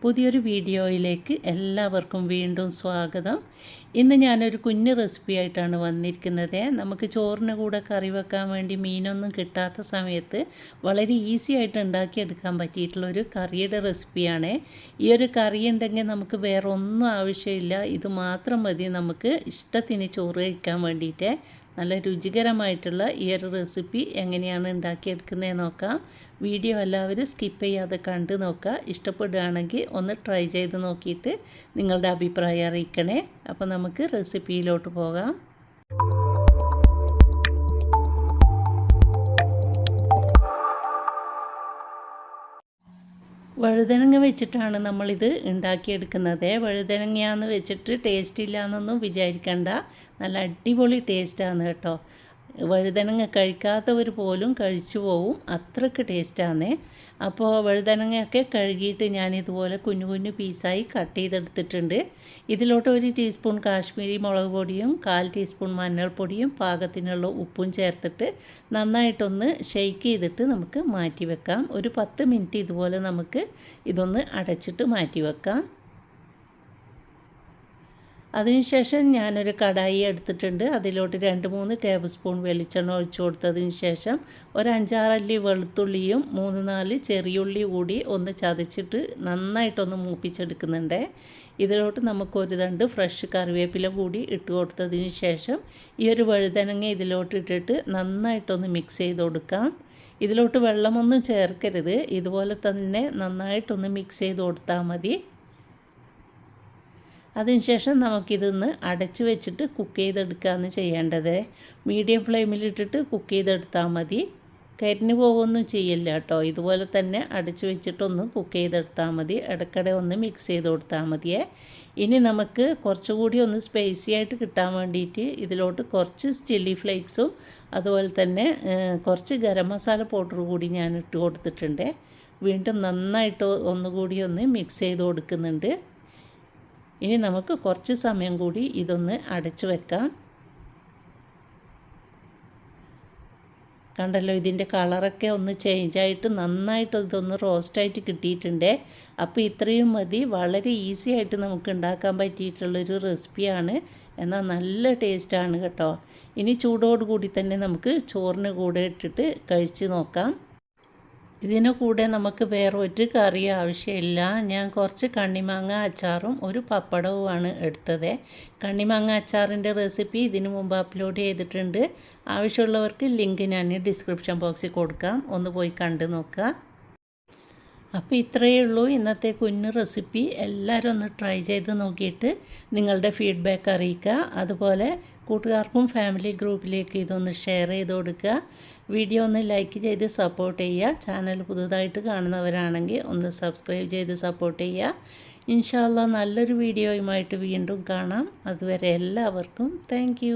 പുതിയൊരു വീഡിയോയിലേക്ക് എല്ലാവർക്കും വീണ്ടും സ്വാഗതം. ഇന്ന് ഞാനൊരു കുഞ്ഞ് റെസിപ്പി ആയിട്ടാണ് വന്നിരിക്കുന്നത്. നമുക്ക് ചോറിന് കൂടെ കറി വെക്കാൻ വേണ്ടി മീനൊന്നും കിട്ടാത്ത സമയത്ത് വളരെ ഈസി ആയിട്ട് ഉണ്ടാക്കിയെടുക്കാൻ പറ്റിയിട്ടുള്ളൊരു കറിയുടെ റെസിപ്പിയാണ്. ഈ ഒരു കറി ഉണ്ടെങ്കിൽ നമുക്ക് വേറെ ഒന്നും ആവശ്യമില്ല, ഇത് മാത്രം മതി നമുക്ക് ഇഷ്ടത്തിന് ചോറ് കഴിക്കാൻ വേണ്ടിയിട്ട്. നല്ല രുചികരമായിട്ടുള്ള ഈ ഒരു റെസിപ്പി എങ്ങനെയാണ് ഉണ്ടാക്കിയെടുക്കുന്നത് നോക്കാം. വീഡിയോ എല്ലാവരും സ്കിപ്പ് ചെയ്യാതെ കണ്ട് നോക്കുക. ഇഷ്ടപ്പെടുകയാണെങ്കിൽ ഒന്ന് ട്രൈ ചെയ്ത് നോക്കിയിട്ട് നിങ്ങളുടെ അഭിപ്രായം അറിയിക്കണേ. അപ്പോൾ നമുക്ക് റെസിപ്പിയിലോട്ട് പോകാം. വഴുതനങ്ങ വെച്ചിട്ടാണ് നമ്മളിത് ഉണ്ടാക്കിയെടുക്കുന്നത്. വഴുതനങ്ങയാന്ന് വെച്ചിട്ട് ടേസ്റ്റ് ഇല്ല എന്നൊന്നും വിചാരിക്കണ്ട, നല്ല അടിപൊളി ടേസ്റ്റാണ് കേട്ടോ. വഴുതനങ്ങ കഴിക്കാത്തവർ പോലും കഴിച്ചു പോവും, അത്രയ്ക്ക് ടേസ്റ്റാണ്. അപ്പോൾ വഴുതനങ്ങയൊക്കെ കഴുകിയിട്ട് ഞാനിതുപോലെ കുഞ്ഞു കുഞ്ഞു പീസായി കട്ട് ചെയ്തെടുത്തിട്ടുണ്ട്. ഇതിലോട്ട് 1 ടീസ്പൂൺ കാശ്മീരി മുളക് പൊടിയും 1/4 ടീസ്പൂൺ മഞ്ഞൾപ്പൊടിയും പാകത്തിനുള്ള ഉപ്പും ചേർത്തിട്ട് നന്നായിട്ടൊന്ന് ഷെയ്ക്ക് ചെയ്തിട്ട് നമുക്ക് മാറ്റി വെക്കാം. ഒരു 10 മിനിറ്റ് ഇതുപോലെ നമുക്ക് ഇതൊന്ന് അടച്ചിട്ട് മാറ്റി വെക്കാം. അതിനുശേഷം ഞാനൊരു കടായി എടുത്തിട്ടുണ്ട്. അതിലോട്ട് 2-3 ടേബിൾ സ്പൂൺ വെളിച്ചെണ്ണ ഒഴിച്ചു കൊടുത്തതിന് ശേഷം ഒരു 5-6 അല്ലി വെളുത്തുള്ളിയും 3-4 ചെറിയുള്ളി കൂടി ഒന്ന് ചതച്ചിട്ട് നന്നായിട്ടൊന്ന് മൂപ്പിച്ചെടുക്കുന്നുണ്ട്. ഇതിലോട്ട് നമുക്കൊരു തണ്ട് ഫ്രഷ് കറിവേപ്പില കൂടി ഇട്ട് കൊടുത്തതിന് ശേഷം ഈ ഒരു വഴുതനങ്ങ ഇതിലോട്ട് ഇട്ടിട്ട് നന്നായിട്ടൊന്ന് മിക്സ് ചെയ്ത് കൊടുക്കാം. ഇതിലോട്ട് വെള്ളമൊന്നും ചേർക്കരുത്, ഇതുപോലെ തന്നെ നന്നായിട്ടൊന്ന് മിക്സ് ചെയ്ത് കൊടുത്താൽ മതി. അതിനുശേഷം നമുക്കിതൊന്ന് അടച്ച് വെച്ചിട്ട് കുക്ക് ചെയ്തെടുക്കുകയാണ് ചെയ്യേണ്ടത്. മീഡിയം ഫ്ലെയിമിലിട്ടിട്ട് കുക്ക് ചെയ്തെടുത്താൽ മതി, കരിഞ്ഞു പോകുമൊന്നും ചെയ്യില്ല കേട്ടോ. ഇതുപോലെ തന്നെ അടച്ച് വെച്ചിട്ടൊന്ന് കുക്ക് ചെയ്തെടുത്താൽ മതി. ഇടയ്ക്കിടെ ഒന്ന് മിക്സ് ചെയ്ത് കൊടുത്താൽ മതിയേ. ഇനി നമുക്ക് കുറച്ചുകൂടി ഒന്ന് സ്പൈസി ആയിട്ട് കിട്ടാൻ വേണ്ടിയിട്ട് ഇതിലോട്ട് കുറച്ച് ചില്ലി ഫ്ലേക്സും അതുപോലെ തന്നെ കുറച്ച് ഗരം മസാല പൗഡർ കൂടി ഞാൻ ഇട്ട് കൊടുത്തിട്ടുണ്ട്. വീണ്ടും നന്നായിട്ട് ഒന്നുകൂടി ഒന്ന് മിക്സ് ചെയ്ത് കൊടുക്കുന്നുണ്ട്. ഇനി നമുക്ക് കുറച്ച് സമയം കൂടി ഇതൊന്ന് അടച്ചു വെക്കാം. കണ്ടല്ലോ, ഇതിൻ്റെ കളറൊക്കെ ഒന്ന് ചേഞ്ചായിട്ട് നന്നായിട്ട് ഇതൊന്ന് റോസ്റ്റായിട്ട് കിട്ടിയിട്ടുണ്ട്. അപ്പോൾ ഇത്രയും മതി. വളരെ ഈസി ആയിട്ട് നമുക്ക് ഉണ്ടാക്കാൻ പറ്റിയിട്ടുള്ളൊരു റെസിപ്പിയാണ്, എന്നാൽ നല്ല ടേസ്റ്റാണ് കേട്ടോ. ഇനി ചൂടോടുകൂടി തന്നെ നമുക്ക് ചോറിന് കൂടെ ഇട്ടിട്ട് കഴിച്ച് നോക്കാം. ഇതിന് കൂടെ നമുക്ക് വേറെ ഒരു കറി ആവശ്യമില്ല. ഞാൻ കുറച്ച് കണ്ണിമാങ്ങ അച്ചാറും ഒരു പപ്പടവുമാണ് എടുത്തത്. കണ്ണിമാങ്ങ അച്ചാറിൻ്റെ റെസിപ്പി ഇതിനു മുമ്പ് അപ്ലോഡ് ചെയ്തിട്ടുണ്ട്. ആവശ്യമുള്ളവർക്ക് ലിങ്ക് ഞാൻ ഡിസ്ക്രിപ്ഷൻ ബോക്സിൽ കൊടുക്കാം, ഒന്ന് പോയി കണ്ട് നോക്കുക. അപ്പോൾ ഇത്രയേ ഉള്ളൂ ഇന്നത്തെ കുഞ്ഞു റെസിപ്പി. എല്ലാവരും ഒന്ന് ട്രൈ ചെയ്ത് നോക്കിയിട്ട് നിങ്ങളുടെ ഫീഡ്ബാക്ക് അറിയിക്കുക. അതുപോലെ കൂട്ടുകാർക്കും ഫാമിലി ഗ്രൂപ്പിലേക്ക് ഇതൊന്ന് ഷെയർ ചെയ്ത് കൊടുക്കുക. വീഡിയോ ഒന്ന് ലൈക്ക് ചെയ്ത് സപ്പോർട്ട് ചെയ്യുക. ചാനൽ പുതുതായിട്ട് കാണുന്നവരാണെങ്കിൽ ഒന്ന് സബ്സ്ക്രൈബ് ചെയ്ത് സപ്പോർട്ട് ചെയ്യുക. ഇൻഷാ അല്ലാഹ് നല്ലൊരു വീഡിയോയുമായിട്ട് വീണ്ടും കാണാം. അതുവരെ എല്ലാവർക്കും താങ്ക്